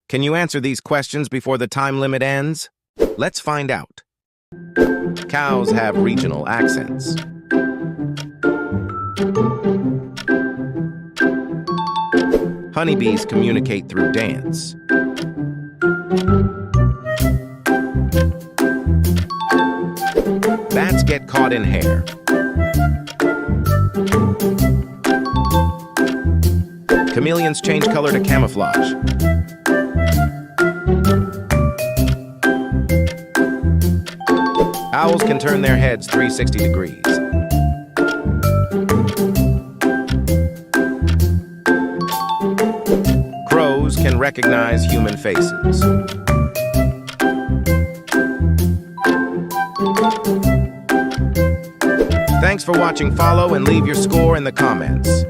Can you answer these questions before the time limit ends? Let's find out. Cows have regional accents. Honeybees communicate through dance. Bats get caught in hair. Chameleons change color to camouflage. Owls can turn their heads 360 degrees. Crows can recognize human faces. Thanks for watching. Follow and leave your score in the comments.